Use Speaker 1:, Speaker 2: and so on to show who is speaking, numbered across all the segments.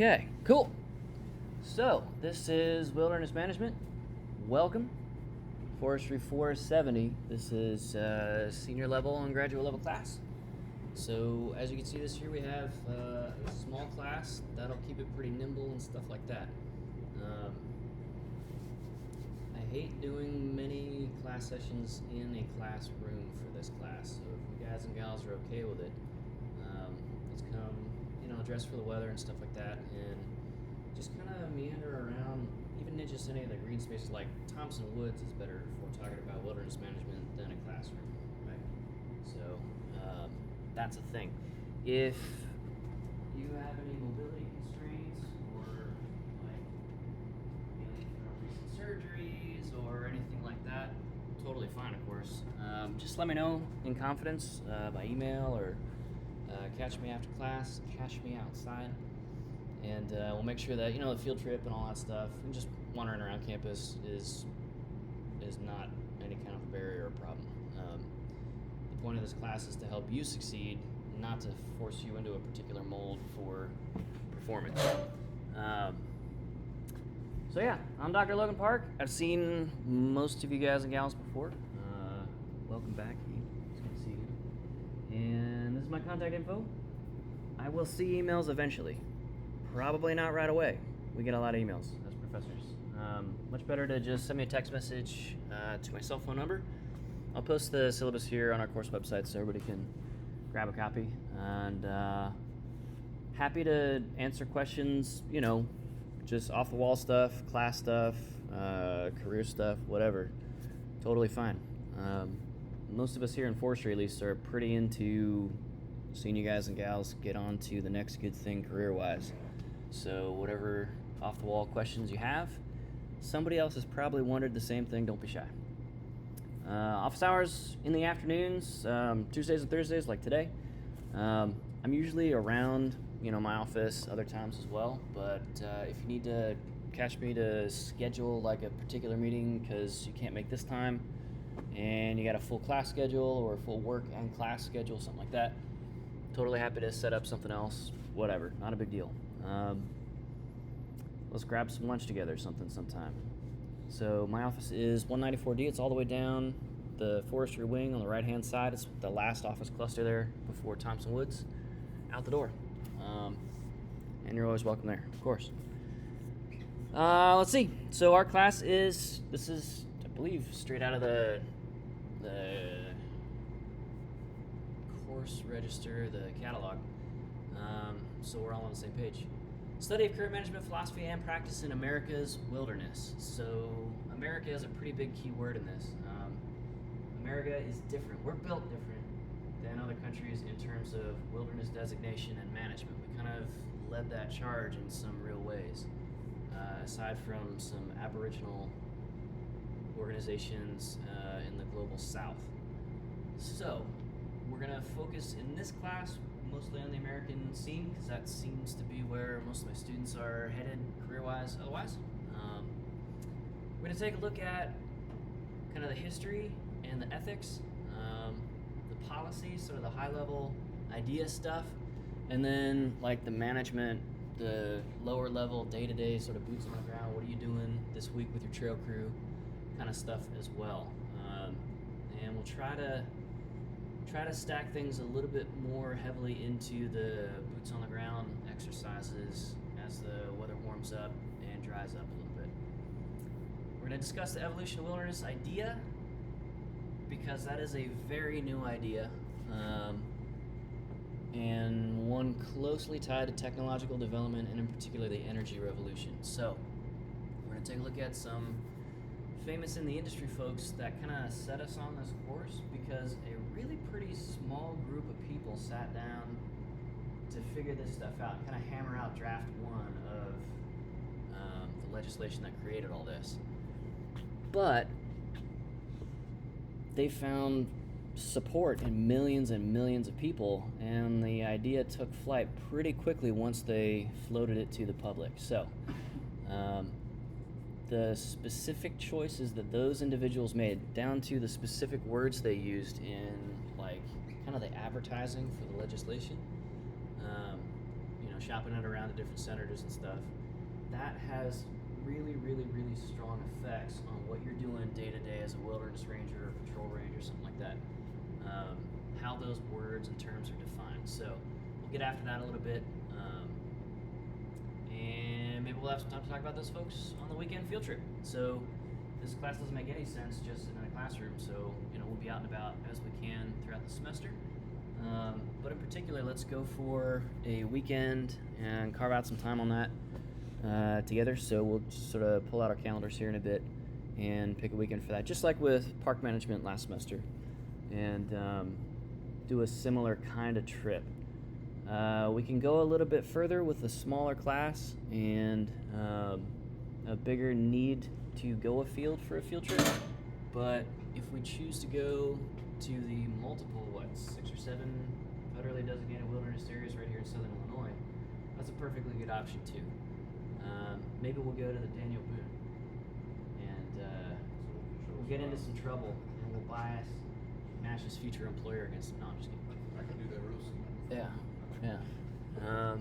Speaker 1: Okay, cool. So, this is Wilderness Management. Welcome. Forestry 470. This is senior level and graduate level class. So, as you can see this year, we have a small class. That'll keep it pretty nimble and stuff like that. I hate doing many class sessions in a classroom for this class. So, if you guys and gals are okay with it, let's come, dress for the weather and stuff like that, and just kind of meander around, even in just any of the green spaces. Like Thompson Woods is better if we're talking about wilderness management than a classroom, right? So that's a thing. If you have any mobility constraints or like healing from recent surgeries or anything like that, totally fine, of course. Just let me know in confidence by email or catch me after class, catch me outside, and we'll make sure that the field trip and all that stuff and just wandering around campus is not any kind of barrier or problem. The point of this class is to help you succeed, not to force you into a particular mold for performance. So yeah, I'm Dr. Logan Park. I've seen most of you guys and gals before. Welcome back. It's good to see you. And this is my contact info. I will see emails eventually. Probably not right away. We get a lot of emails as professors. Much better to just send me a text message to my cell phone number. I'll post the syllabus here on our course website so everybody can grab a copy. And happy to answer questions, just off the wall stuff, class stuff, career stuff, whatever. Totally fine. Most of us here in forestry, at least, are pretty into seeing you guys and gals get on to the next good thing career-wise. So whatever off-the-wall questions you have, somebody else has probably wondered the same thing. Don't be shy. Office hours in the afternoons, Tuesdays and Thursdays, like today. I'm usually around, my office other times as well. But if you need to catch me to schedule like a particular meeting because you can't make this time, and you got a full class schedule or a full work and class schedule, something like that, totally happy to set up something else, whatever, not a big deal. Let's grab some lunch together sometime. So my office is 194D. It's all the way down the forestry wing on the right hand side. It's the last office cluster there before Thompson Woods, out the door. And you're always welcome there, of course. Let's see. So our class this is, I believe, straight out of the course register, the catalog. So we're all on the same page. Study of career management philosophy and practice in America's wilderness. So America is a pretty big key word in this. America is different. We're built different than other countries in terms of wilderness designation and management. We kind of led that charge in some real ways, aside from some Aboriginal organizations in the global south. So we're going to focus in this class mostly on the American scene because that seems to be where most of my students are headed career-wise otherwise. We're going to take a look at kind of the history and the ethics, the policies, sort of the high-level idea stuff, and then like the management, the lower level day-to-day sort of boots on the ground, what are you doing this week with your trail crew kind of stuff as well. And we'll try to stack things a little bit more heavily into the boots on the ground exercises as the weather warms up and dries up a little bit. We're going to discuss the evolution of wilderness idea because that is a very new idea, and one closely tied to technological development and in particular the energy revolution. So we're going to take a look at some famous in the industry folks that kind of set us on this course because a really pretty small group of people sat down to figure this stuff out and kind of hammer out draft one of the legislation that created all this. But they found support in millions and millions of people, and the idea took flight pretty quickly once they floated it to the public. So the specific choices that those individuals made, down to the specific words they used in like kind of the advertising for the legislation, shopping it around to different senators and stuff, that has really, really, really strong effects on what you're doing day to day as a wilderness ranger or patrol ranger, something like that. How those words and terms are defined. So we'll get after that a little bit. And maybe we'll have some time to talk about those folks on the weekend field trip. So this class doesn't make any sense just in a classroom, so we'll be out and about as we can throughout the semester. But in particular, let's go for a weekend and carve out some time on that together. So we'll just sort of pull out our calendars here in a bit and pick a weekend for that, just like with park management last semester, and do a similar kind of trip. We can go a little bit further with a smaller class and a bigger need to go afield for a field trip. But if we choose to go to the multiple, 6 or 7 federally designated wilderness areas right here in southern Illinois, that's a perfectly good option too. Maybe we'll go to the Daniel Boone and we'll get into some trouble and we'll bias Nash's future employer against him. No, I'm just kidding.
Speaker 2: I can do that real soon.
Speaker 1: Yeah.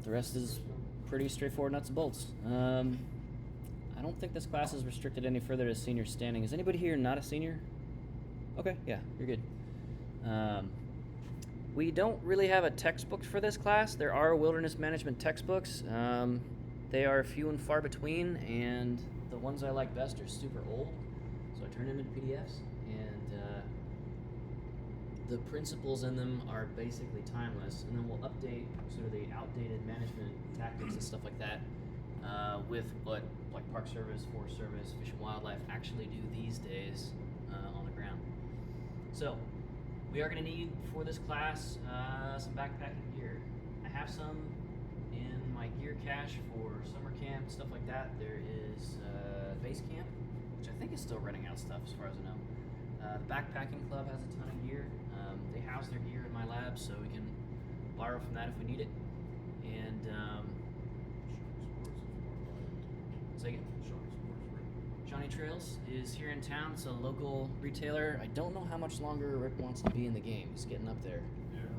Speaker 1: The rest is pretty straightforward nuts and bolts. I don't think this class is restricted any further to senior standing. Is anybody here not a senior? Okay, yeah, you're good. We don't really have a textbook for this class. There are wilderness management textbooks. They are few and far between, and the ones I like best are super old, so I turn them into PDFs, and the principles in them are basically timeless, and then we'll update sort of the outdated management tactics and stuff like that with what like Park Service, Forest Service, Fish and Wildlife actually do these days on the ground. So we are going to need for this class some backpacking gear. I have some in my gear cache for summer camp, stuff like that. There is base camp, which I think is still running out stuff as far as I know. The backpacking club has a ton of gear. They house their gear in my lab, so we can borrow from that if we need it. And Johnny Trails is here in town. It's a local retailer. I don't know how much longer Rick wants to be in the game. He's getting up there,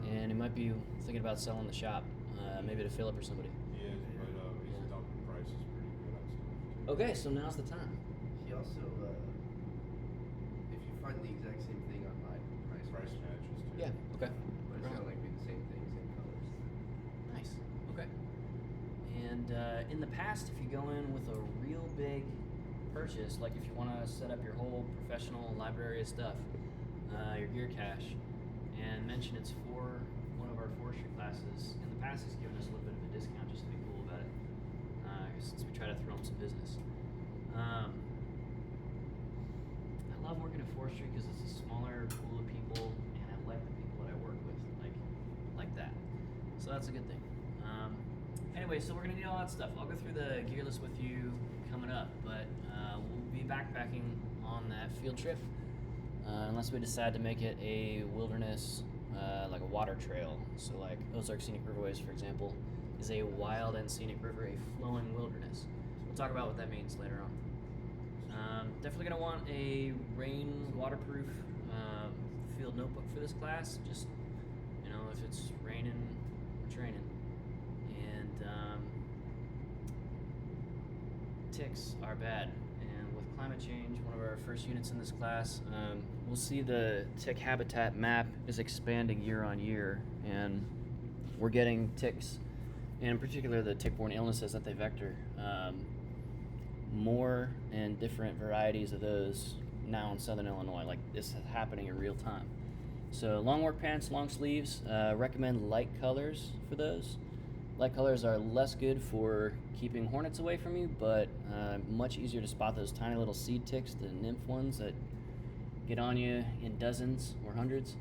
Speaker 1: and he might be thinking about selling the shop, maybe to Philip or somebody.
Speaker 2: He is, but he's dumping prices pretty good on stuff too.
Speaker 1: Okay, so now's the time.
Speaker 3: He also, if you find the exact same thing online,
Speaker 2: Price matches too.
Speaker 1: Yeah. Okay.
Speaker 3: but it's not like be the same thing, same colors.
Speaker 1: Nice. Okay. And in the past, if you go in with a real big purchase, like if you want to set up your whole professional library of stuff, your gear cache, and mention it's for one of our forestry classes, in the past he's given us a little bit of a discount just to be cool about it, since we try to throw him some business. I love working at forestry because it's a smaller pool of people, and I like the people that I work with, like that. So that's a good thing. Anyway, so we're gonna need all that stuff. I'll go through the gear list with you coming up, but we'll be backpacking on that field trip, unless we decide to make it a wilderness, like a water trail. So like Ozark Scenic Riverways, for example, is a wild and scenic river, a flowing wilderness. We'll talk about what that means later on. Definitely gonna want a rain waterproof field notebook for this class. Just, if it's raining or training. And ticks are bad. And with climate change, one of our first units in this class, we'll see the tick habitat map is expanding year on year, and we're getting ticks, and in particular the tick-borne illnesses that they vector. More and different varieties of those now in southern Illinois. Like, this is happening in real time. So long work pants, long sleeves, recommend light colors for those. Light colors are less good for keeping hornets away from you, but much easier to spot those tiny little seed ticks, the nymph ones that get on you in dozens or hundreds,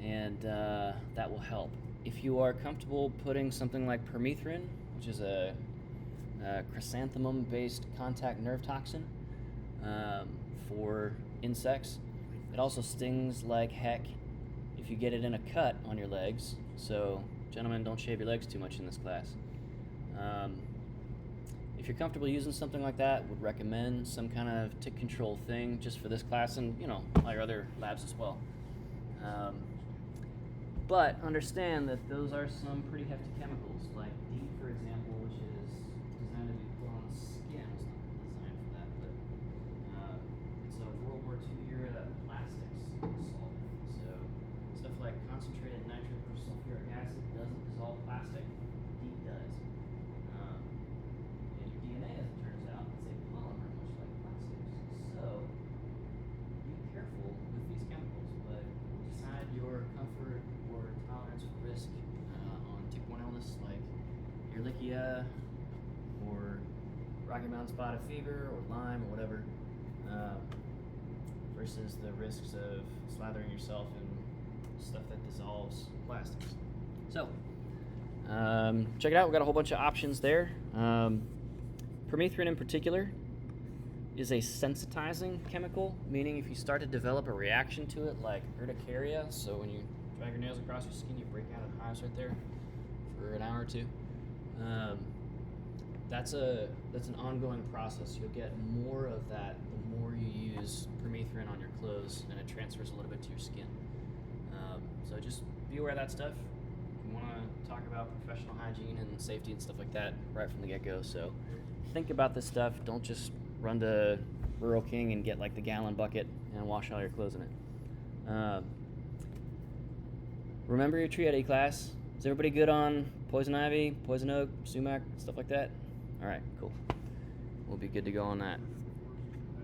Speaker 1: and that will help. If you are comfortable putting something like permethrin, which is a chrysanthemum-based contact nerve toxin for insects. It also stings like heck if you get it in a cut on your legs. So, gentlemen, don't shave your legs too much in this class. If you're comfortable using something like that, would recommend some kind of tick control thing just for this class and, all your other labs as well. But understand that those are some pretty hefty chemicals, like DEET, for example, which is designed to be put on the skin. It's not designed for that, but it's a World War II era plastics solvent. So stuff like concentrated nitric or sulfuric acid doesn't dissolve plastic. DEET does. And your DNA, as it turns out, is a polymer much like plastics. So be careful with these chemicals, but decide your comfort or tolerance for risk on tick-borne illness like Ehrlichia or Rocky Mountain spotted fever or Lyme or whatever, versus the risks of slathering yourself in stuff that dissolves plastics. So, check it out. We've got a whole bunch of options there. Permethrin in particular is a sensitizing chemical, meaning if you start to develop a reaction to it, like urticaria, so when you drag your nails across your skin, you break out in hives right there for an hour or two. That's an ongoing process. You'll get more of that the more you use permethrin on your clothes, and it transfers a little bit to your skin. So just be aware of that stuff. You want to talk about professional hygiene and safety and stuff like that right from the get-go. So think about this stuff. Don't just run to Rural King and get like the gallon bucket and wash all your clothes in it. Remember your tree ID class. Is everybody good on poison ivy, poison oak, sumac, stuff like that? All right, cool. We'll be good to go on that.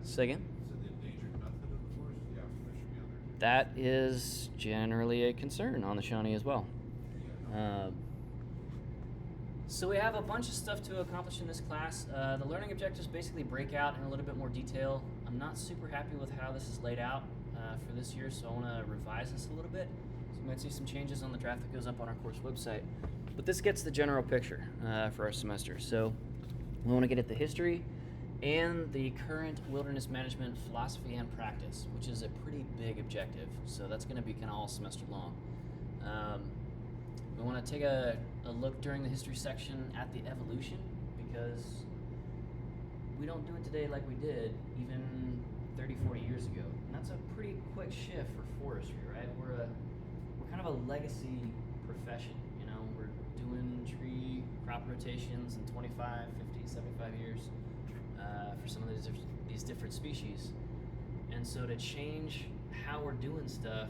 Speaker 1: Say again?
Speaker 2: Is it the endangered method of the forest? Yeah, that should be on there.
Speaker 1: That is generally a concern on the Shawnee as well. So we have a bunch of stuff to accomplish in this class. The learning objectives basically break out in a little bit more detail. I'm not super happy with how this is laid out for this year, so I want to revise this a little bit. So you might see some changes on the draft that goes up on our course website. But this gets the general picture for our semester. So we want to get at the history and the current wilderness management philosophy and practice, which is a pretty big objective. So that's going to be kind of all semester long. We want to take a look during the history section at the evolution, because we don't do it today like we did even 30, 40 years ago. And that's a pretty quick shift for forestry, right? We're kind of a legacy profession, you know? We're doing tree crop rotations in 25, 50, 75 years for some of these different species. And so to change how we're doing stuff,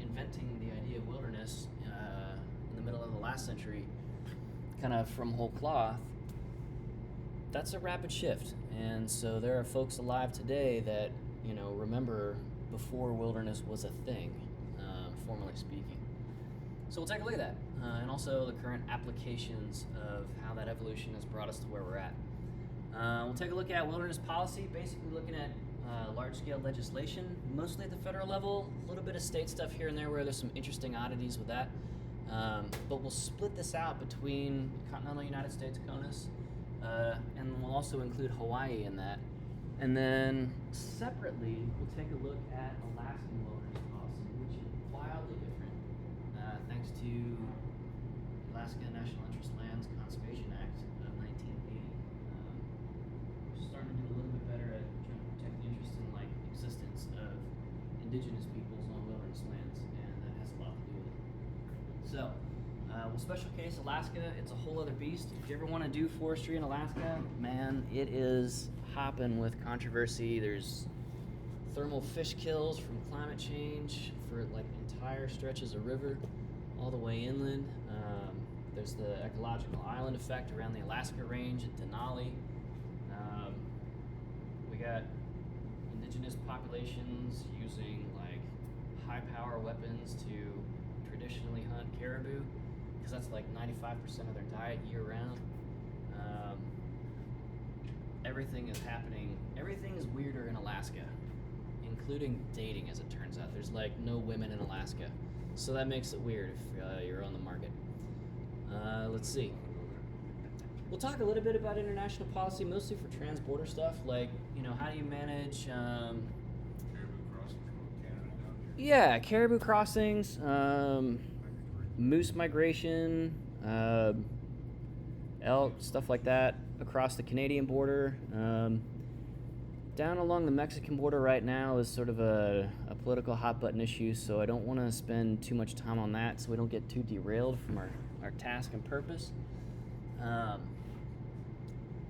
Speaker 1: inventing the idea of wilderness in the middle of the last century, kind of from whole cloth, that's a rapid shift. And so there are folks alive today that, you know, remember before wilderness was a thing, formally speaking. So we'll take a look at that, and also the current applications of how that evolution has brought us to where we're at. We'll take a look at wilderness policy, basically looking at large-scale legislation, mostly at the federal level, a little bit of state stuff here and there where there's some interesting oddities with that. But we'll split this out between continental United States CONUS, and we'll also include Hawaii in that. And then separately, we'll take a look at Alaskan wilderness policy, which is wildly different, thanks to Alaska National Interest Lands Conservation Act of 1980. We're starting to do a little bit better at trying to protect the interest in like existence of indigenous peoples on wilderness lands, and that has a lot to do with it. So, we'll special case Alaska. It's a whole other beast. If you ever want to do forestry in Alaska, man, it is hopping with controversy. There's thermal fish kills from climate change for like entire stretches of river all the way inland. There's the ecological island effect around the Alaska range at Denali. We got indigenous populations using like high power weapons to traditionally hunt caribou, because that's like 95% of their diet year round. Everything is happening. Everything is weirder in Alaska, including dating, as it turns out. There's like no women in Alaska, so that makes it weird if you're on the market. Let's see. We'll talk a little bit about international policy, mostly for trans-border stuff, like, you know, how do you manage
Speaker 2: Caribou crossing from Canada down here.
Speaker 1: yeah, caribou crossings, moose migration, elk, stuff like that across the Canadian border. down along the Mexican border right now is sort of a political hot button issue, so I don't want to spend too much time on that so we don't get too derailed from our task and purpose.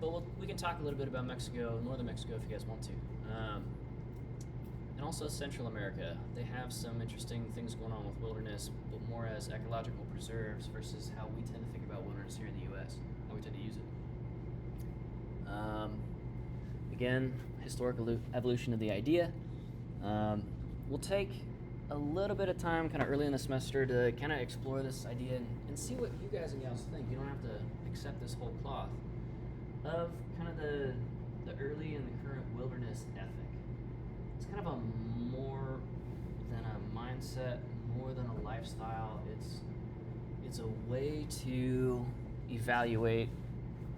Speaker 1: But we can talk a little bit about Mexico, northern Mexico, if you guys want to. And also Central America. They have some interesting things going on with wilderness, but more as ecological preserves versus how we tend to think about wilderness here in the U.S., how we tend to use it. Again, historical evolution of the idea. We'll take a little bit of time kind of early in the semester to kind of explore this idea and see what you guys and gals think. You don't have to accept this whole cloth of kind of the early and the current wilderness ethic. It's kind of a more than a mindset, more than a lifestyle. It's a way to evaluate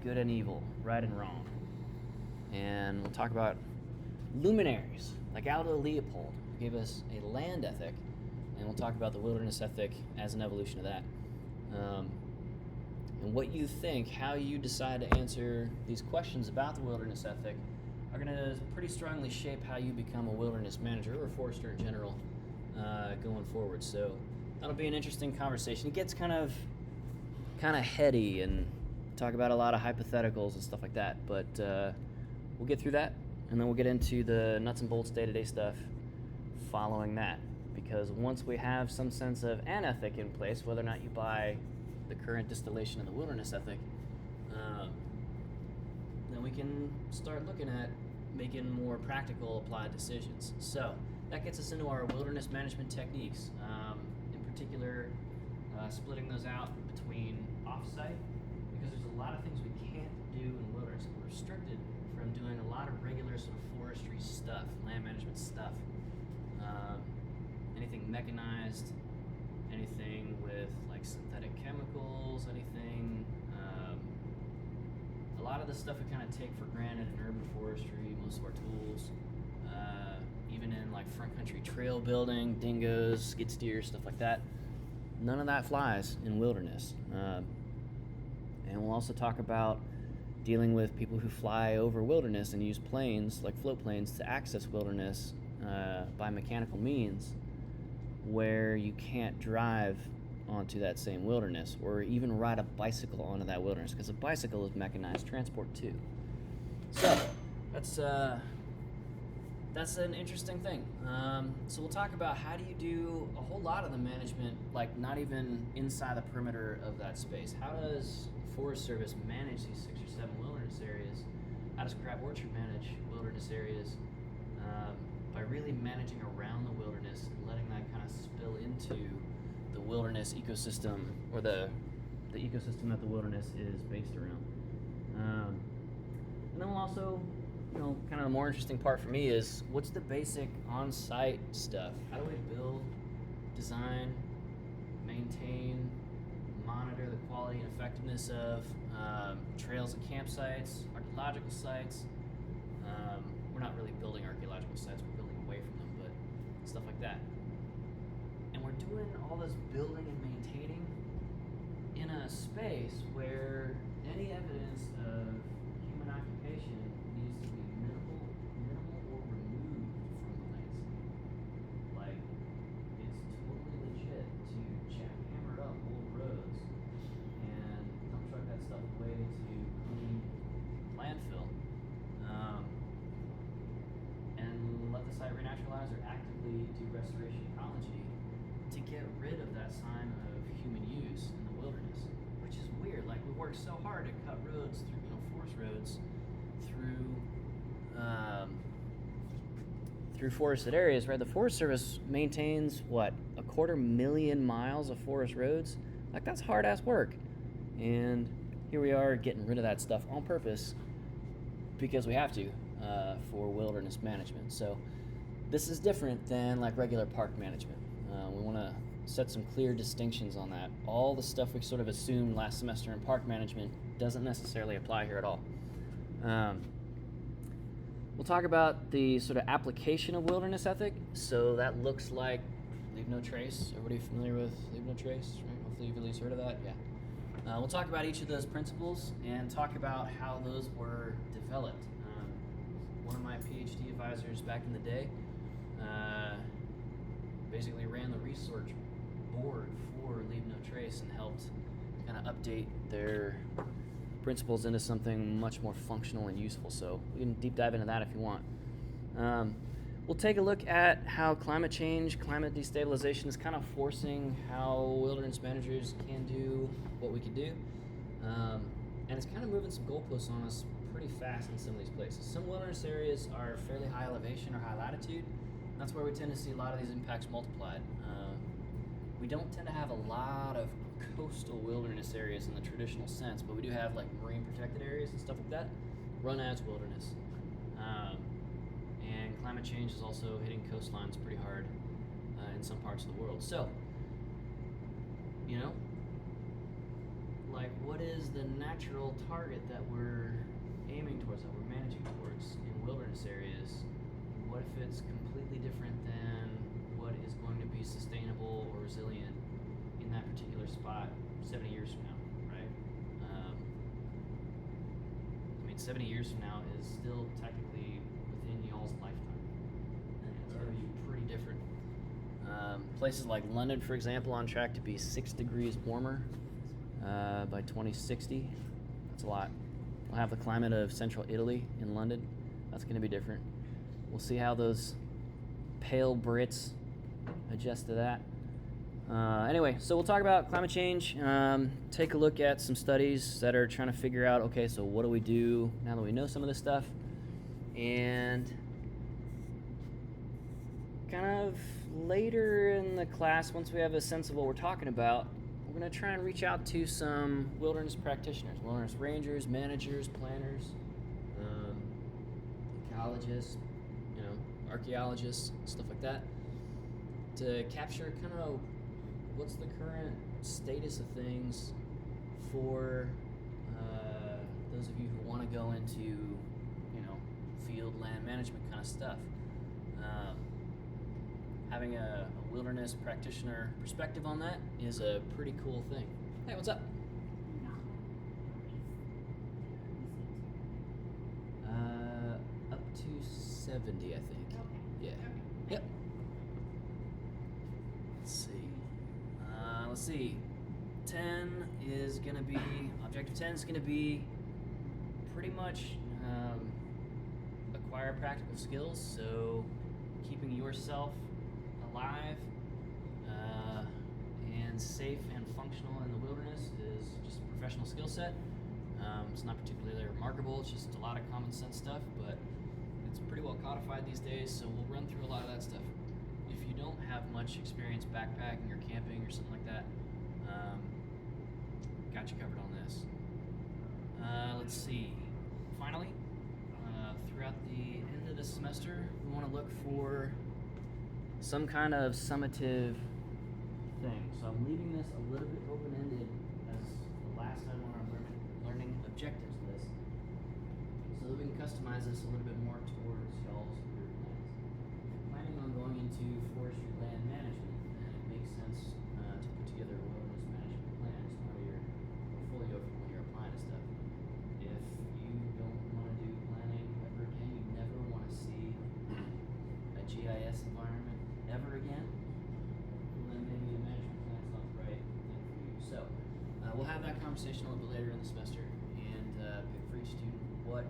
Speaker 1: good and evil, right and wrong. And we'll talk about luminaries like Aldo Leopold, who gave us a land ethic, and we'll talk about the wilderness ethic as an evolution of that. And what you think, how you decide to answer these questions about the wilderness ethic are going to pretty strongly shape how you become a wilderness manager or forester in general going forward. So that'll be an interesting conversation. It gets kind of heady and talk about a lot of hypotheticals and stuff like that, but we'll get through that, and then we'll get into the nuts and bolts day-to-day stuff following that, because once we have some sense of an ethic in place, whether or not you buy the current distillation of the wilderness ethic, then we can start looking at making more practical applied decisions. So that gets us into our wilderness management techniques, in particular splitting those out between off-site, because there's a lot of things we can't do in wilderness. We're restricted from doing a lot of regular sort of forestry stuff, land management stuff. Anything mechanized, anything with like synthetic chemicals, anything. A lot of the stuff we kind of take for granted in urban forestry, most of our tools, even in like front country trail building, dingoes, skid steers, stuff like that. None of that flies in wilderness. And we'll also talk about dealing with people who fly over wilderness and use planes, like float planes, to access wilderness by mechanical means, where you can't drive onto that same wilderness or even ride a bicycle onto that wilderness, because a bicycle is mechanized transport too. So that's an interesting thing. So we'll talk about how do you do a whole lot of the management, like not even inside the perimeter of that space. How does Forest Service manage these 6 or 7 wilderness areas? How does Crab Orchard manage wilderness areas? By really managing around the wilderness and letting that kind of spill into the wilderness ecosystem, or the ecosystem that the wilderness is based around. And then we'll also, kind of the more interesting part for me is what's the basic on-site stuff? How do we build, design, maintain, monitor the quality and effectiveness of trails and campsites, archaeological sites? We're not really building archaeological sites, we're building away from them, but stuff like that. And we're doing all this building and maintaining in a space where any evidence of human occupation needs to be minimal or removed from the landscape. Like, it's totally legit to jackhammer up old roads and dump truck that stuff away to clean landfill. And let the site renaturalize or actively do restoration ecology to get rid of that sign of human use in the wilderness, which is weird. Like, we work so hard to cut roads through, forest roads through forested areas, right? The Forest Service maintains, what, 250,000 miles of forest roads? Like, that's hard-ass work. And here we are getting rid of that stuff on purpose because we have to for wilderness management. So this is different than like regular park management. We want to set some clear distinctions on that. All the stuff we sort of assumed last semester in park management doesn't necessarily apply here at all. We'll talk about the sort of application of wilderness ethic. So that looks like leave no trace. Everybody familiar with leave no trace, right? Hopefully you've at least heard of that. Yeah. We'll talk about each of those principles and talk about how those were developed. one of my PhD advisors back in the day. Basically ran the research board for Leave No Trace and helped kind of update their principles into something much more functional and useful. So we can deep dive into that if you want. We'll take a look at how climate change, climate destabilization is kind of forcing how wilderness managers can do what we can do. And it's kind of moving some goalposts on us pretty fast in some of these places. Some wilderness areas are fairly high elevation or high latitude. That's where we tend to see a lot of these impacts multiplied. We don't tend to have a lot of coastal wilderness areas in the traditional sense, but we do have like marine protected areas and stuff like that run as wilderness. And climate change is also hitting coastlines pretty hard in some parts of the world. So, you know, like what is the natural target that we're aiming towards, that we're managing towards in wilderness areas? What if it's completely different than what is going to be sustainable or resilient in that particular spot 70 years from now, right? I mean, 70 years from now is still technically within y'all's lifetime. And it's going to be pretty different. Places like London, for example, on track to be 6 degrees warmer by 2060. That's a lot. We'll have the climate of central Italy in London. That's going to be different. We'll see how those pale Brits adjust to that. Anyway, so we'll talk about climate change, take a look at some studies that are trying to figure out, okay, so what do we do now that we know some of this stuff? And kind of later in the class, once we have a sense of what we're talking about, we're going to try and reach out to some wilderness practitioners, wilderness rangers, managers, planners, ecologists, archaeologists, stuff like that, to capture kind of what's the current status of things for those of you who want to go into, field land management kind of stuff. Having a wilderness practitioner perspective on that is a pretty cool thing. Hey, what's up? Up to 70, I think. Yeah. Yep. Let's see. 10 is going to be, objective 10 is going to be pretty much acquire practical skills. So keeping yourself alive and safe and functional in the wilderness is just a professional skill set. It's not particularly remarkable. It's just a lot of common sense stuff, but it's pretty well codified these days, so we'll run through a lot of that stuff. If you don't have much experience backpacking or camping or something like that, got you covered on this. Let's see. Finally, throughout the end of the semester, we want to look for some kind of summative thing. So I'm leaving this a little bit open-ended as the last item on our learning objectives list, so that we can customize this a little bit more towards y'all's career plans. Planning on going into forestry land management, and it makes sense to put together a wilderness management plan as part of your portfolio for when you're applying to stuff. If you don't want to do planning ever again, you never want to see a GIS environment ever again, then maybe a management plan's not the right thing for you. So we'll have that conversation a little bit later in the semester, and pick for each student what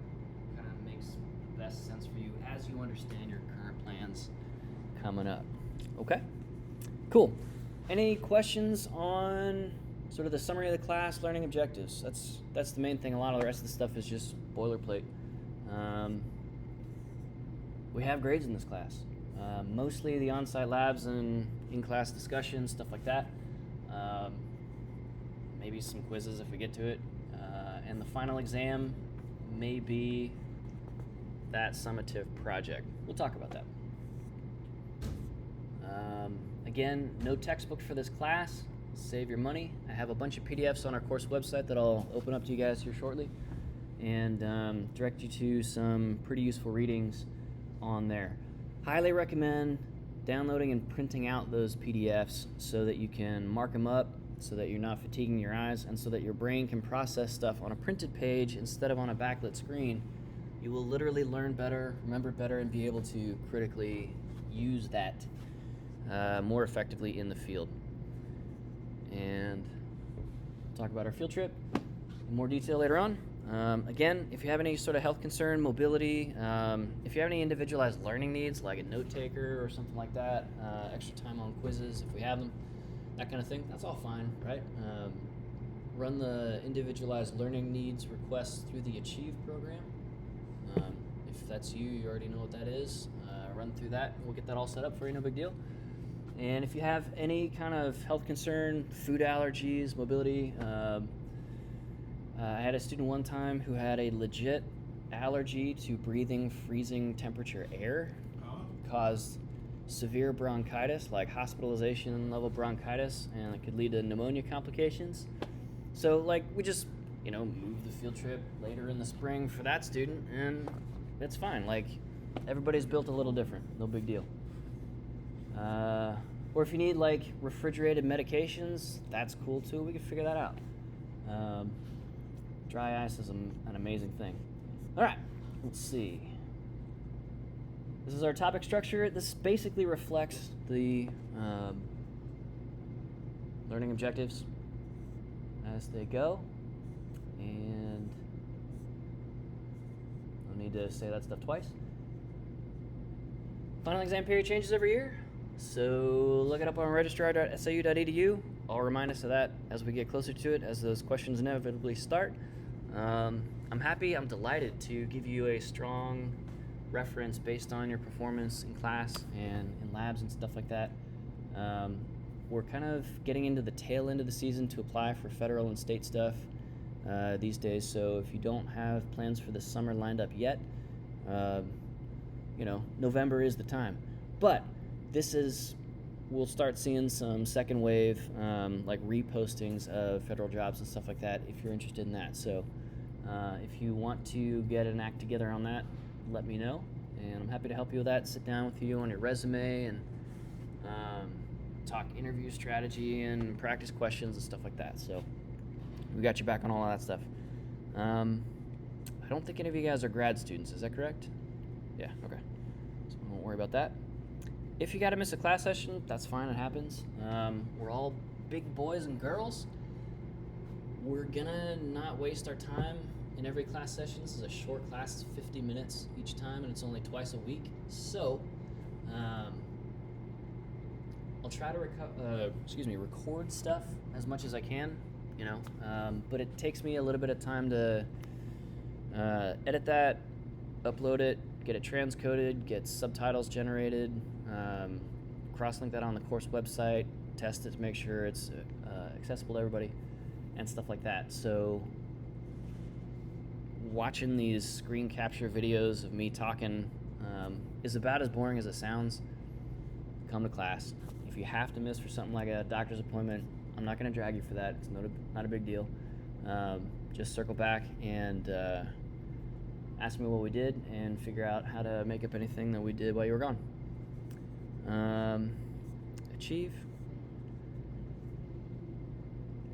Speaker 1: kind of makes the best sense for you as you understand your current plans coming up. Okay? Cool. Any questions on sort of the summary of the class, learning objectives? That's the main thing. A lot of the rest of the stuff is just boilerplate. We have grades in this class. Mostly the on-site labs and in-class discussions, stuff like that. Maybe some quizzes if we get to it. And the final exam may be that summative project. We'll talk about that. Again, no textbook for this class. Save your money. I have a bunch of PDFs on our course website that I'll open up to you guys here shortly, and direct you to some pretty useful readings on there. Highly recommend downloading and printing out those PDFs so that you can mark them up, so that you're not fatiguing your eyes, and so that your brain can process stuff on a printed page instead of on a backlit screen You will literally learn better, remember better, and be able to critically use that more effectively in the field. And we'll talk about our field trip in more detail later on. Again, if you have any sort of health concern, mobility, if you have any individualized learning needs, like a note taker or something like that, extra time on quizzes if we have them, that kind of thing, that's all fine, right? Run the individualized learning needs requests through the Achieve program. If that's you, you already know what that is. Run through that, we'll get that all set up for you, no big deal. And if you have any kind of health concern, food allergies, mobility, I had a student one time who had a legit allergy to breathing freezing temperature air, caused severe bronchitis, like hospitalization level bronchitis, and it could lead to pneumonia complications. So like we just, move the field trip later in the spring for that student, and it's fine. Like everybody's built a little different, no big deal. Or if you need like refrigerated medications, that's cool too. We can figure that out. Dry ice is an amazing thing. All right, let's see. This is our topic structure. This basically reflects the learning objectives as they go. And no need to say that stuff twice. Final exam period changes every year, so look it up on registrar.sau.edu. I'll remind us of that as we get closer to it, as those questions inevitably start. I'm delighted to give you a strong reference based on your performance in class and in labs and stuff like that. We're kind of getting into the tail end of the season to apply for federal and state stuff these days, so if you don't have plans for the summer lined up yet, November is the time. But we'll start seeing some second wave, like repostings of federal jobs and stuff like that if you're interested in that. So if you want to get an act together on that, let me know, and I'm happy to help you with that. Sit down with you on your resume and talk interview strategy and practice questions and stuff like that. So we got you back on all of that stuff. I don't think any of you guys are grad students, is that correct? Yeah, okay. So don't worry about that. If you gotta miss a class session, that's fine, it happens. We're all big boys and girls. We're gonna not waste our time in every class session. This is a short class, it's 50 minutes each time, and it's only twice a week. So, I'll try to record stuff as much as I can, but it takes me a little bit of time to edit that, upload it, get it transcoded, get subtitles generated, cross-link that on the course website, test it to make sure it's accessible to everybody, and stuff like that. So watching these screen capture videos of me talking is about as boring as it sounds. Come to class. If you have to miss for something like a doctor's appointment, I'm not going to drag you for that. It's not a big deal. Just circle back and ask me what we did and figure out how to make up anything that we did while you were gone. Achieve.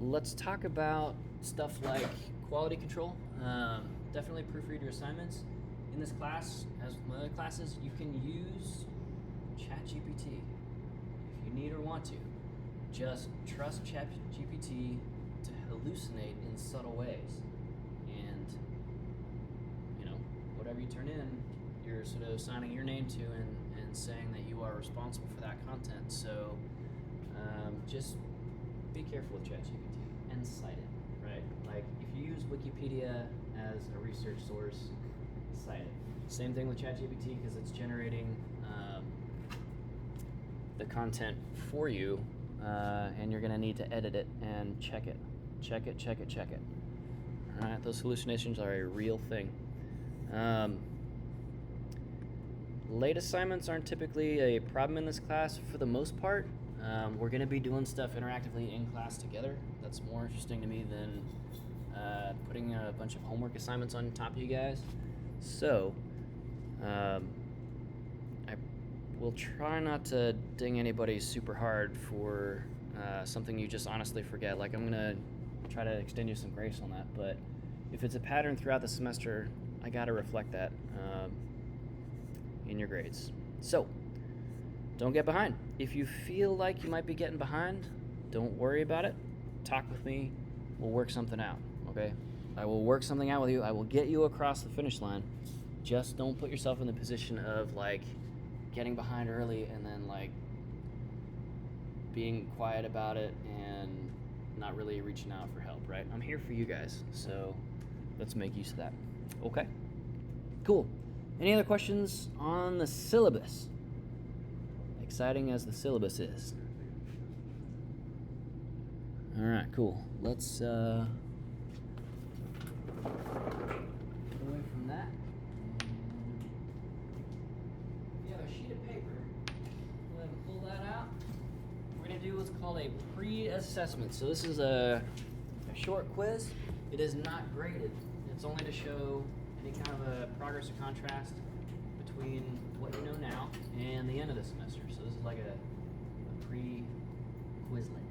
Speaker 1: Let's talk about stuff like quality control. Definitely proofread your assignments. In this class, as with my other classes, you can use ChatGPT if you need or want to. Just trust ChatGPT to hallucinate in subtle ways. And, whatever you turn in, you're sort of signing your name to and saying that you are responsible for that content. So just be careful with ChatGPT and cite it, right? Like if you use Wikipedia as a research source, cite it. Same thing with ChatGPT, because it's generating the content for you, and you're going to need to edit it and check it. All right, those hallucinations are a real thing. Late assignments aren't typically a problem in this class for the most part. We're going to be doing stuff interactively in class together. That's more interesting to me than putting a bunch of homework assignments on top of you guys. So, I will try not to ding anybody super hard for something you just honestly forget. Like, I'm going to try to extend you some grace on that, but if it's a pattern throughout the semester, I gotta reflect that in your grades. So, don't get behind. If you feel like you might be getting behind, don't worry about it. Talk with me. We'll work something out, okay? I will work something out with you. I will get you across the finish line. Just don't put yourself in the position of like getting behind early and then like being quiet about it and not really reaching out for help, right? I'm here for you guys, so let's make use of that. Okay? Cool. Any other questions on the syllabus? Exciting as the syllabus is. All right, cool. Let's get away from that. You have a sheet of paper. Go ahead and pull that out. We're gonna do what's called a pre-assessment. So this is a short quiz. It is not graded. It's only to show any kind of a progress or contrast between what you know now and the end of the semester. So this is like a pre-Quizlet.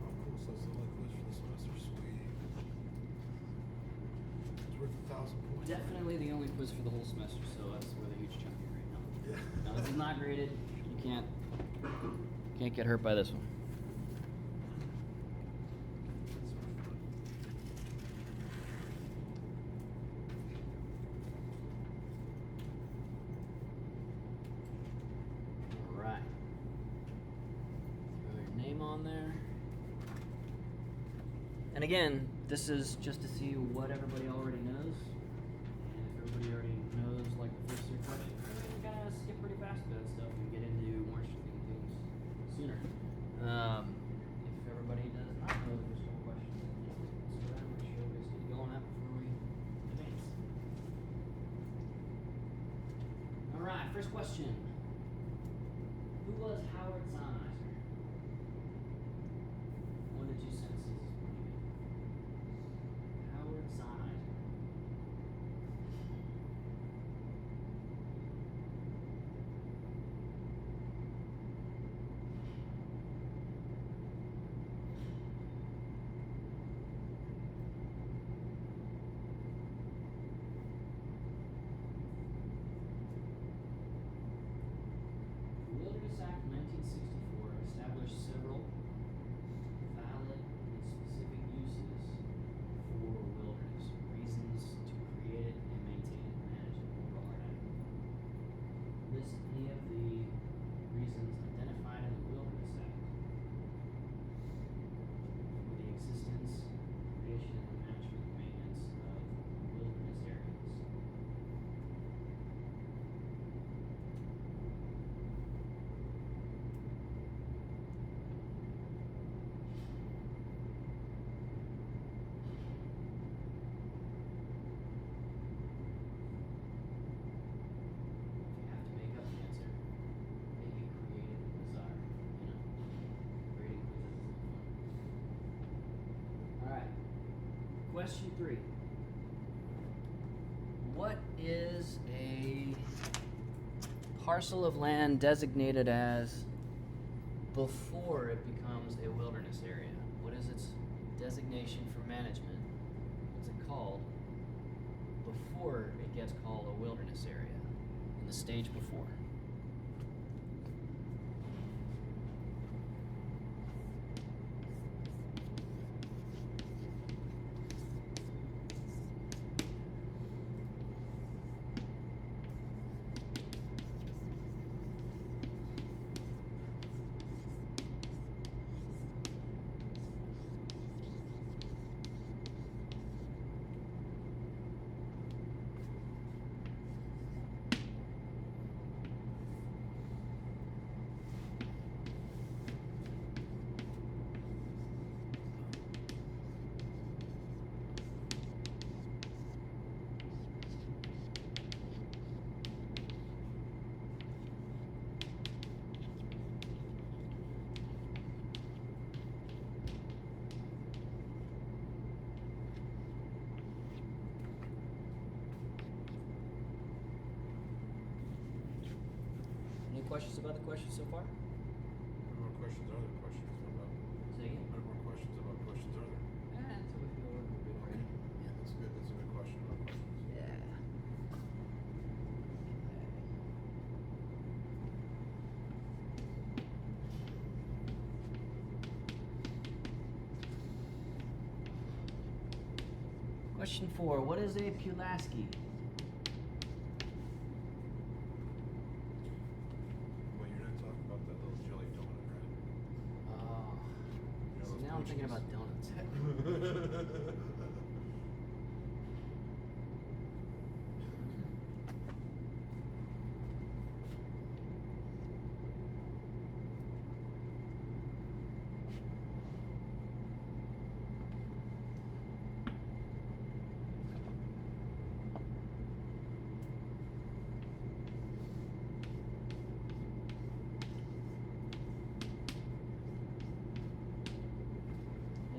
Speaker 2: Oh, cool. So it's the only quiz for the semester. Sweet. It's worth 1,000 points.
Speaker 1: Definitely the only quiz for the whole semester, so that's where the huge chunk is right now.
Speaker 2: Yeah.
Speaker 1: Now this is not graded. You can't get hurt by this one. All right. Throw your name on there. And again, this is just to see what everybody already knows. And if everybody already knows like the first 3 questions, we're gonna skip pretty fast to that stuff and get into more interesting things sooner. If everybody does not know the first couple questions, so I'm sure we just get going up before we advance. All right, first question. Who was Howard Sonnenheiser? 1 to 2 sentences. Howard Sonnenheiser. The Wilderness Act of 1964 established several valid and specific uses for wilderness, reasons to create it and maintain it and manage it. Overall, list any of the reasons identified in the Wilderness Act for the existence, creation, and management and maintenance of wilderness areas. You have to make up the answer. Make it creative and bizarre. Creating quizzes is fun. Alright. Question 3. What is a parcel of land designated as before it becomes a wilderness area? What is its designation for management? What's it called before it gets called a wilderness area? In the stage before. Any questions about the question so far?
Speaker 2: What more questions are there? Questions about?
Speaker 1: Say again.
Speaker 2: What more questions about questions are there?
Speaker 1: Until we feel we're good already.
Speaker 2: Yeah, that's good. That's
Speaker 1: Question 4. What is a Pulaski?
Speaker 2: Well, you're not talking about that little jelly donut, right?
Speaker 1: Oh.
Speaker 2: You know
Speaker 1: So
Speaker 2: those
Speaker 1: now I'm thinking
Speaker 2: Poochies?
Speaker 1: about donuts.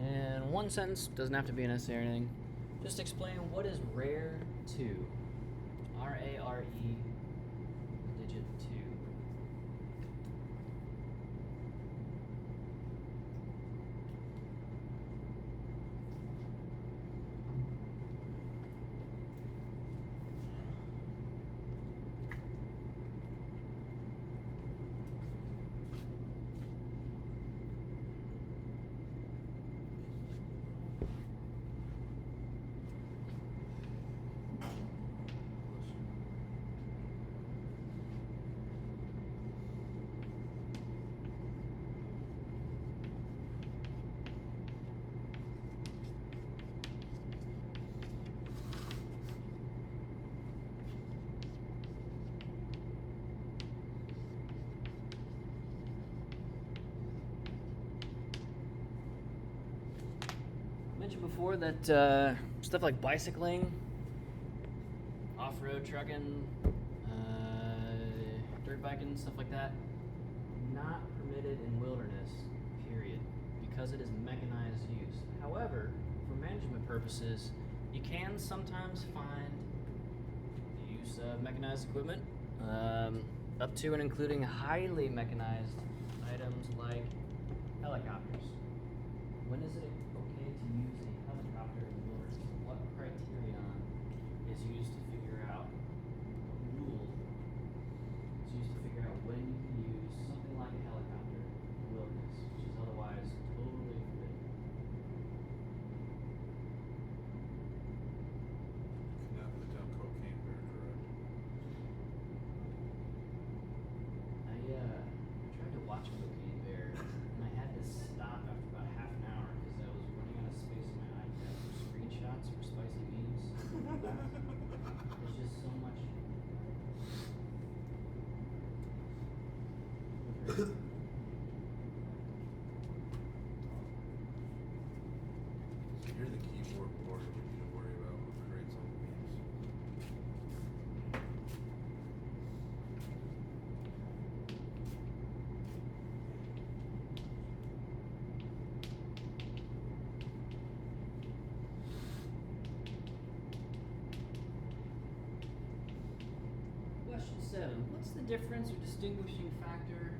Speaker 1: And one sentence, doesn't have to be an essay or anything. Just explain what is rare to. R-A-R-E, digit 2. Mentioned before that stuff like bicycling, off-road trucking, dirt biking, stuff like that, not permitted in wilderness, period, because it is mechanized use. However, for management purposes, you can sometimes find the use of mechanized equipment, up to and including highly mechanized items like helicopters. When is it okay to use a helicopter in the wilderness? What criterion is used to figure out, what rule is used to figure out when you can use something like a helicopter in the wilderness, which is otherwise totally forbidden?
Speaker 2: Cannot put down cocaine bear, correct?
Speaker 1: I tried to watch Cocaine Bear, and I had to stop after about half an hour because I was running out of space on my iPad for screenshots for spicy memes. There's just so much.
Speaker 2: You're the keyboard warrior. We need to worry about who creates all the memes.
Speaker 1: Question 7. What's the difference or distinguishing factor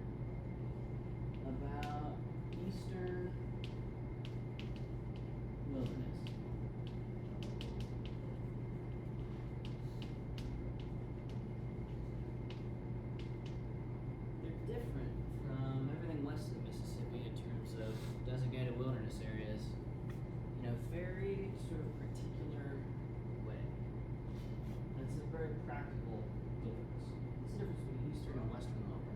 Speaker 1: about Eastern wilderness? They're different from everything west of the Mississippi in terms of designated wilderness areas in a very sort of particular way. And it's a very practical difference. What's the difference between eastern and western wilderness?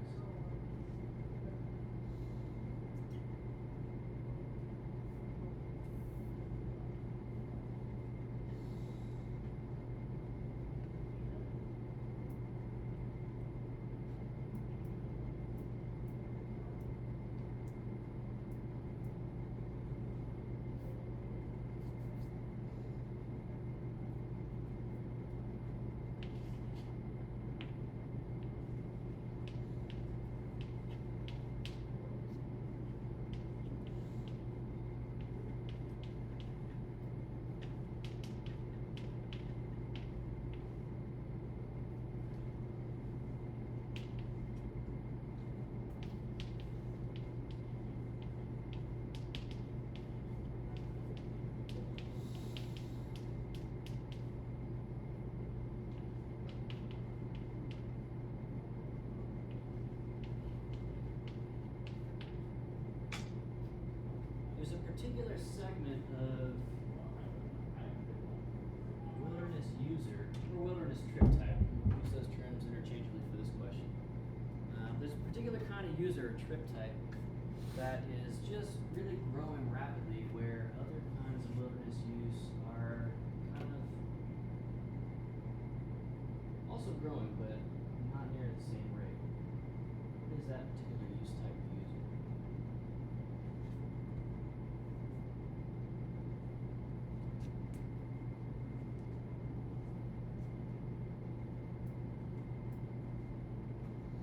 Speaker 1: type that is just really growing rapidly, where other kinds of wilderness use are kind of also growing, but not near the same rate. What is that particular use type you're using?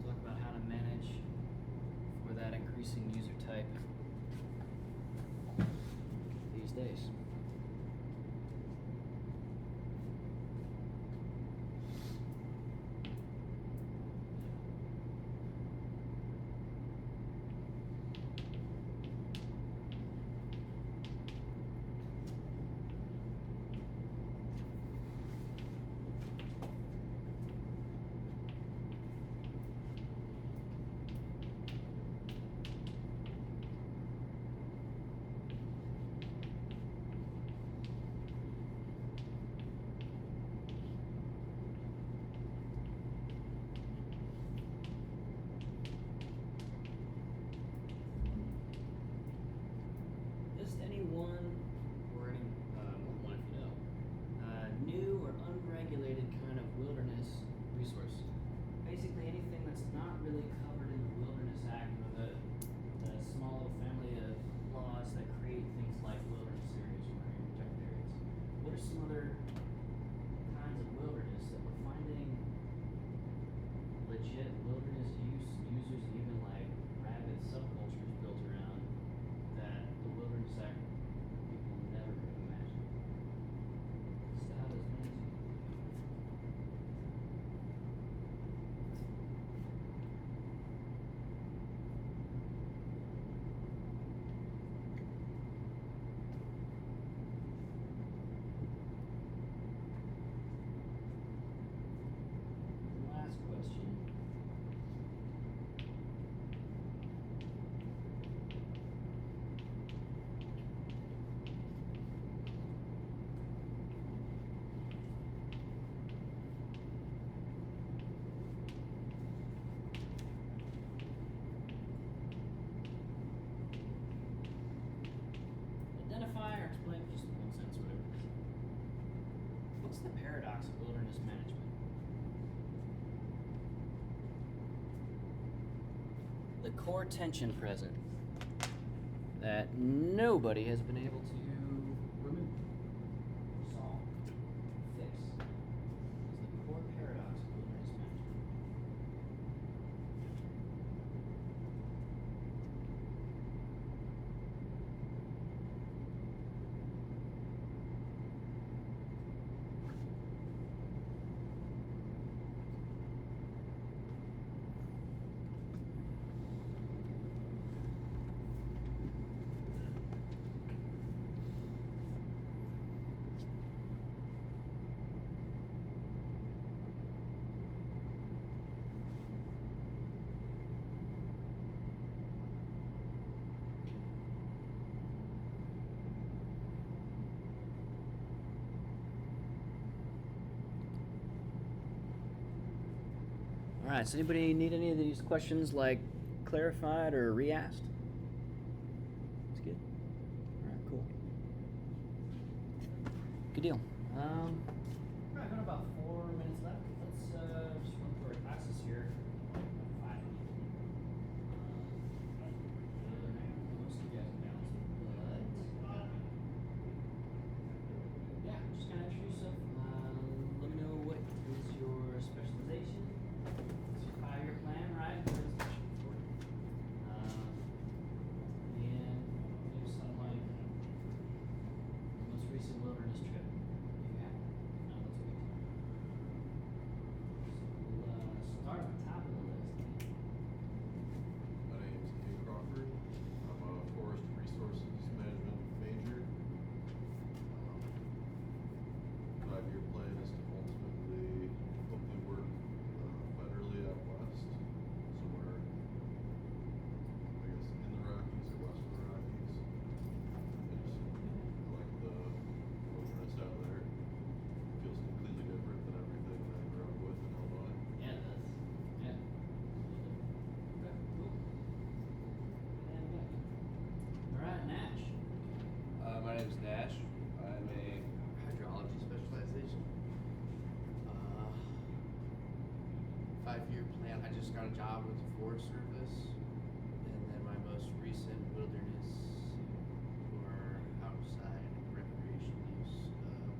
Speaker 1: Talk about how to manage for that increasing user type these days. List any one or any one if you know new or unregulated kind of wilderness resource. Basically anything that's not really covered in the Wilderness Act or the small little family of laws that create things like wilderness areas or marine protected areas. What are some other kinds of wilderness that we're finding legit wilderness users, even like rabid subcultures built around, that the Wilderness Act people never could have imagined? So how does managing? Last question. Identify or explain, just one sentence, whatever. What's the paradox of wilderness management? The core tension present that nobody has been able to remove, solve, fix, is the core paradox of wilderness management. All right, so anybody need any of these questions like clarified or re-asked? That's good. All right, cool. Good deal. Right, got about 4 minutes left. Let's just run through our classes here. About 5 people. Most of you guys are balanced, but yeah, just kind of introduce yourself. Let me know what is your specialization. It's your 5-year plan, right? What is mission for you? And maybe something like the most recent wilderness trip you had. No, that's good. So we'll start at the top
Speaker 3: just got a job with the Forest Service, and then my most recent wilderness or outside recreation use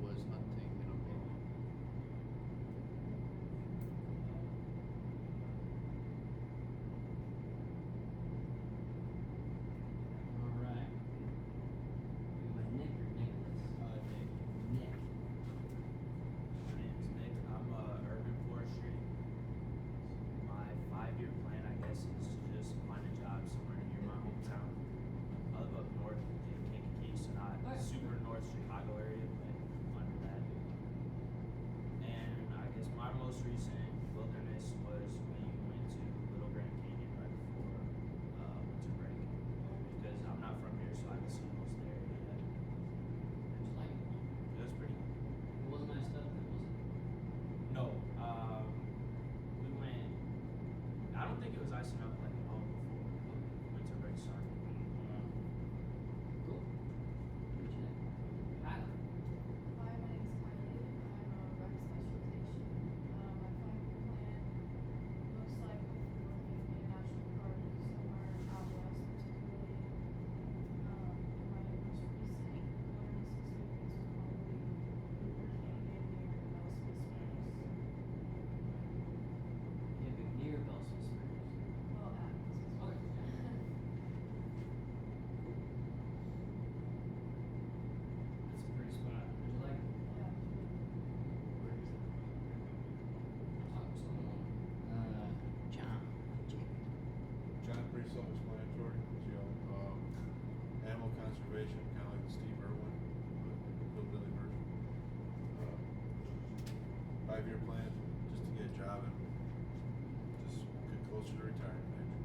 Speaker 3: was hunting in Oklahoma.
Speaker 1: All right. By Nick or Nicholas?
Speaker 4: Nick.
Speaker 1: Nick.
Speaker 4: My name's Nick. I'm urban forestry. My 5-year plan, I guess, is to just find a job somewhere near my hometown. I live up north in Kankakee, so not super north Chicago area, but under that. And I guess my most recent wilderness was we went to Little Grand Canyon right before winter break. Because I'm not from here, so I haven't seen most of the area yet.
Speaker 1: Did you like it?
Speaker 4: It was pretty cool.
Speaker 1: It wasn't nice stuff, then, was it?
Speaker 4: No, we went. I don't think it was icing up like at all before winter break started.
Speaker 1: Cool. What'd you think? Kyla.
Speaker 5: Hi, my name is Kylie. I'm a rec specialization. My 5-year plan looks like working in a national park somewhere out west, particularly. My most recent wilderness experience was probably Canyon near Belsby Springs.
Speaker 1: Yeah, big near Belsby Springs.
Speaker 5: Well, at
Speaker 1: Okay. That's a pretty spot. Did you like it?
Speaker 5: Yeah.
Speaker 1: Where is it? Talk to someone. John.
Speaker 2: John, pretty self-explanatory. You know, animal conservation, kind of like the Steve Irwin, but hillbilly version. 5-year plan, just to get a job and just get closer to retirement age.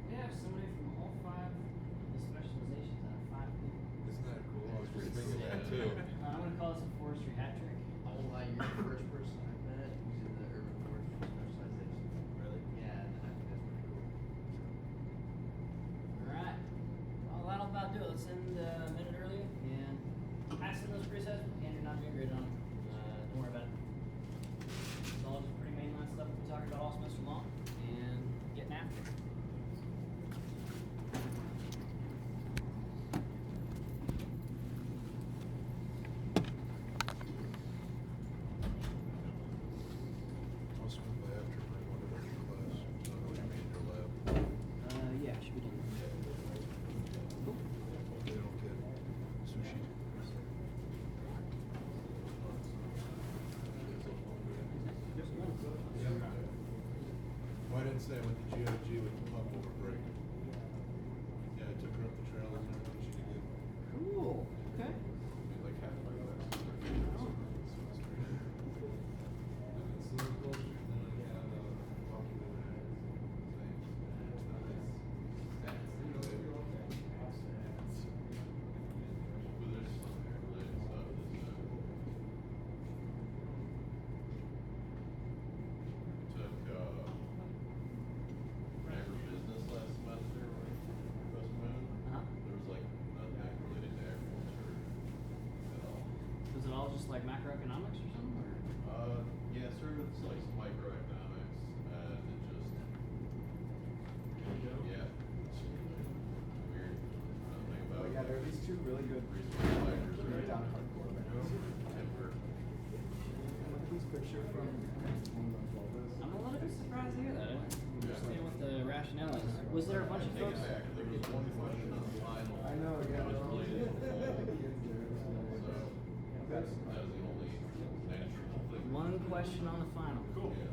Speaker 1: We have somebody from all 5 of the specializations out of 5 people.
Speaker 2: Isn't that cool? I was just thinking that too.
Speaker 1: I'm gonna call this a forestry hat trick.
Speaker 3: I won't lie, you're the first person I've met who's in the urban forestry specialization.
Speaker 4: Really?
Speaker 3: Yeah, and I think that's pretty cool.
Speaker 1: Alright. Well, that'll about do it. Let's end a minute early and pass in those presets. And you're not doing great on them. Don't worry about it. It's all just pretty mainline stuff we talked about all semester long and getting after it.
Speaker 2: Must have been after my one of their class. So I know you made your lab.
Speaker 1: Yeah, should be done. Cool.
Speaker 2: They don't get sushi. Well, I didn't say I went to GOG with the pup over break. Yeah, I took her up the trail and everything. She did good.
Speaker 1: Cool. Okay.
Speaker 2: Made like half my class.
Speaker 6: Agribusiness last semester, West Moon.
Speaker 1: Uh-huh.
Speaker 6: There was like nothing related to agriculture at all.
Speaker 1: Was it all just like macroeconomics or something? Or?
Speaker 6: Yeah, sort of it's like some microeconomics and it just, yeah. It's weird. Nothing about.
Speaker 7: Yeah, there are these 2 really good
Speaker 6: resource factors,
Speaker 7: really
Speaker 6: right?
Speaker 7: down hardcore
Speaker 6: Timber.
Speaker 7: This picture from
Speaker 1: I'm a little bit surprised to hear that. I don't understand what the rationale is. Was there a bunch of
Speaker 6: Take
Speaker 1: folks?
Speaker 6: it back. There was one question on the final.
Speaker 7: I know, yeah.
Speaker 6: That was related to the fall.
Speaker 7: Kids there.
Speaker 6: So that was the only natural thing.
Speaker 1: One question on the final.
Speaker 6: Cool. Yeah.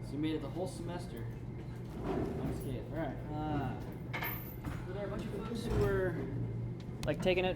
Speaker 1: So you made it the whole semester unscathed. All right. Were there a bunch of folks who were like taking it